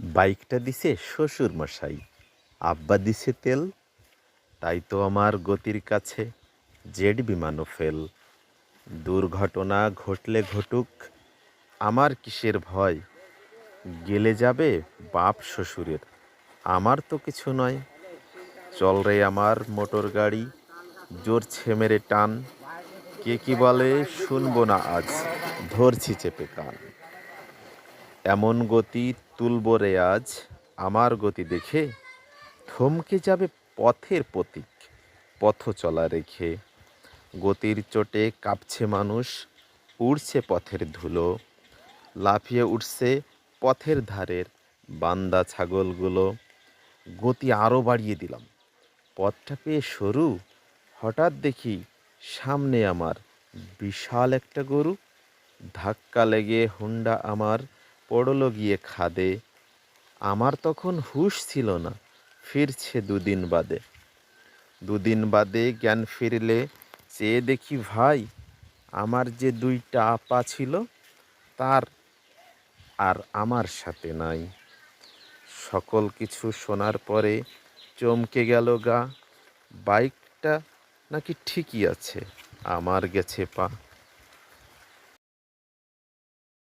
বাইকটা দিছে শ্বশুর মশাই, আব্বা দিছে তেল, তাই তো আমার গতির কাছে জেড বিমানও ফেল। দুর্ঘটনা ঘটলে ঘটুক, আমার কিসের ভয়? গেলে যাবে বাপ শ্বশুরের, আমার তো কিছু নয়। চল রে আমার মোটর গাড়ি, জোরছে মেরে টান। কে কি বলে শুনবো না আজ, ধরছি চেপে কান। এমন গতি তুলবো রে আজ, আমার গতি দেখে থমকে যাবে পথের পথিক, পথ চলা রেখে। গতির চোটে কাঁপছে মানুষ, উড়ছে পথের ধুলো, লাফিয়ে উঠছে পথের ধারের বান্দা ছাগলগুলো। গতি আরও বাড়িয়ে দিলাম, পথটা পেয়ে সরু, হঠাৎ দেখি সামনে আমার বিশাল একটা গরু। ধাক্কা লেগে হুন্ডা আমার পড়ল গিয়ে খাদে। আমার তখন হুঁশ ছিল না, ফিরছে দুদিন বাদে। দুদিন বাদে জ্ঞান ফিরলে চেয়ে দেখি ভাই, আমার যে দুইটা আপা ছিল তার আর আমার সাথে নাই। সকল কিছু শোনার পরে চমকে গেল গা, বাইকটা নাকি ঠিকই আছে, আমার গেছে পা।